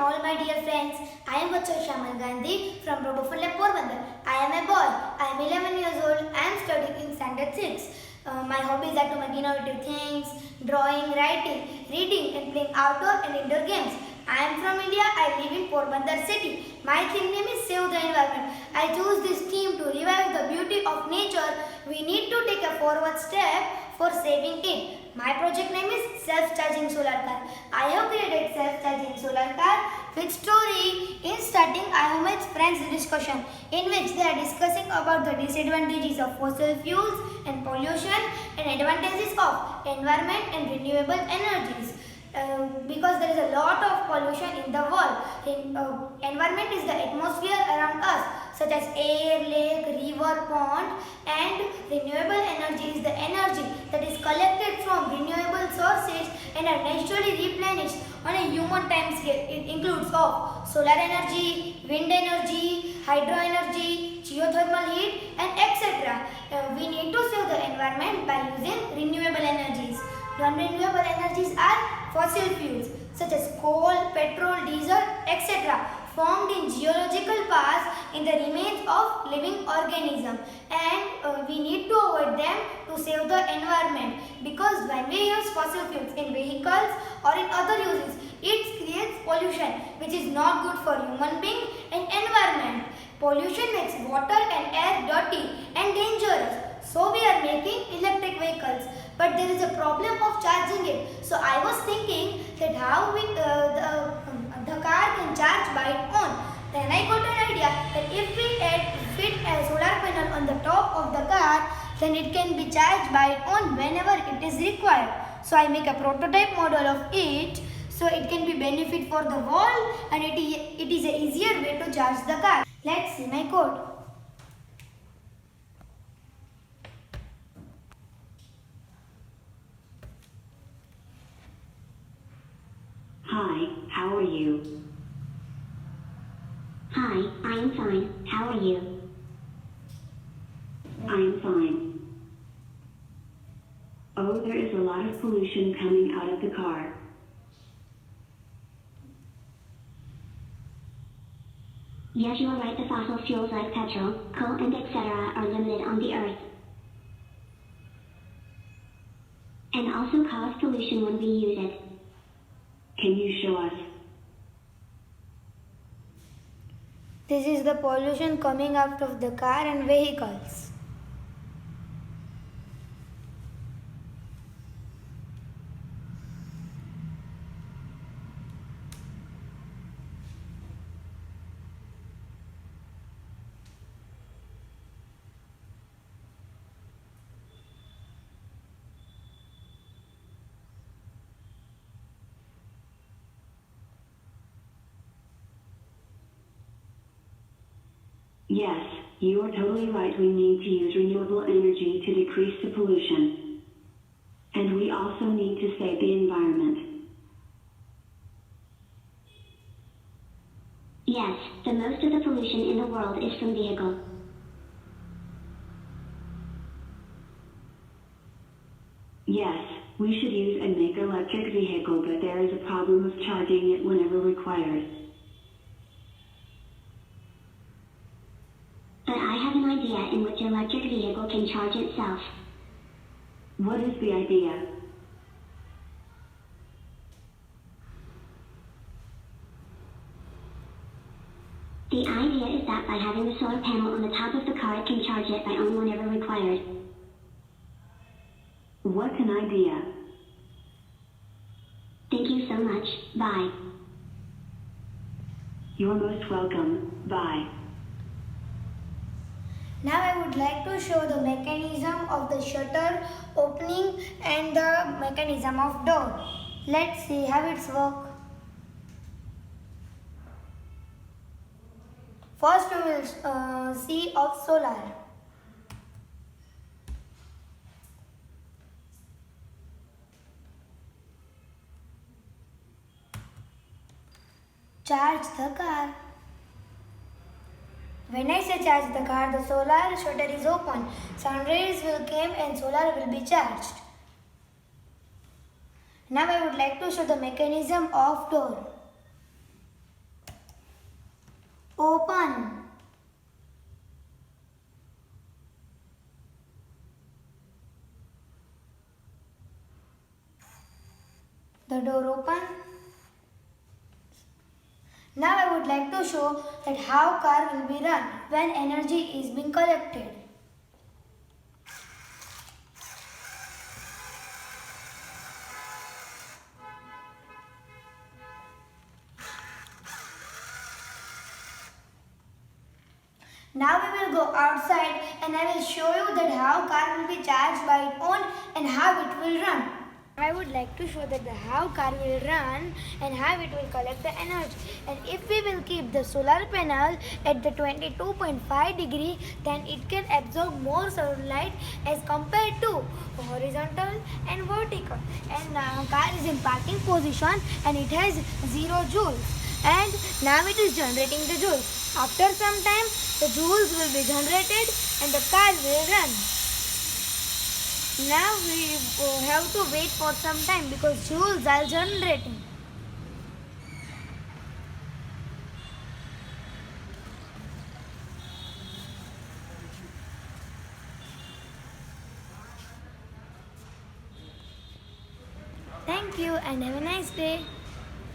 all my dear friends. I am Vatsal Gandhi from Porbandar. I am a boy. I am 11 years old. I am studying in standard 6. My hobbies are to make innovative things, drawing, writing, reading and playing outdoor and indoor games. I am from India. I live in Porbandar city. My theme name is Save the Environment. I choose this theme to revive the beauty of nature. We need to take a forward step for saving it. My project name is Self-Charging Solar Car. I have created Self-Charging Solar Car with story. In starting, I have made friends discussion in which they are discussing about the disadvantages of fossil fuels and pollution and advantages of environment and renewable energies. Because there is a lot of pollution in the world. Environment is the atmosphere around us, such as air, lake, river, pond, and renewable energy is the energy that is collected from renewable sources and are naturally replenished on a human time scale. It includes of solar energy, wind energy, hydro energy, geothermal heat, and etc. We need to save the environment by using renewable energies. Non-renewable energies are fossil fuels such as coal, petrol, diesel, etc. formed in geological past in the remains of living organisms, and we need to avoid them to save the environment, because when we use fossil fuels in vehicles or in other uses, it creates pollution which is not good for human being and environment. Pollution makes water and air dirty and dangerous. So we are making electric vehicles, but there is a problem of charging it. So I was thinking that how the car can charge by its own. Then I got an idea that if we fit a solar panel on the top of the car, then it can be charged by its own whenever it is required. So I make a prototype model of it, so it can be benefit for the world, and it is an easier way to charge the car. Let's see my code. Hi, how are you? Hi, I am fine. How are you? I am fine. Oh, there is a lot of pollution coming out of the car. Yes, you are right. The fossil fuels like petrol, coal, and etc. are limited on the earth, and also cause pollution when we use it. Can you show us? This is the pollution coming out of the car and vehicles. Yes, you are totally right. We need to use renewable energy to decrease the pollution. And we also need to save the environment. Yes, the most of the pollution in the world is from vehicles. Yes, we should use and make electric vehicle, but there is a problem of charging it whenever required. But I have an idea in which an electric vehicle can charge itself. What is the idea? The idea is that by having a solar panel on the top of the car, it can charge it by own whenever required. What an idea. Thank you so much. Bye. You're most welcome. Bye. Now I would like to show the mechanism of the shutter opening and the mechanism of door. Let's see how it's work. First we will see of solar. Charge the car. When I say charge the car, the solar shutter is open. Sun rays will come and solar will be charged. Now I would like to show the mechanism of door. Open. The door open. Now I would like to show that how car will be run when energy is being collected. Now we will go outside and I will show you that how car will be charged by its own and how it will run. I would like to show that how car will run and how it will collect the energy. And if we will keep the solar panel at the 22.5 degree, then it can absorb more sunlight as compared to horizontal and vertical. And now car is in parking position and it has 0 joules. And now it is generating the joules. After some time, the joules will be generated and the car will run. Now we have to wait for some time because joules are generating. Thank you and have a nice day.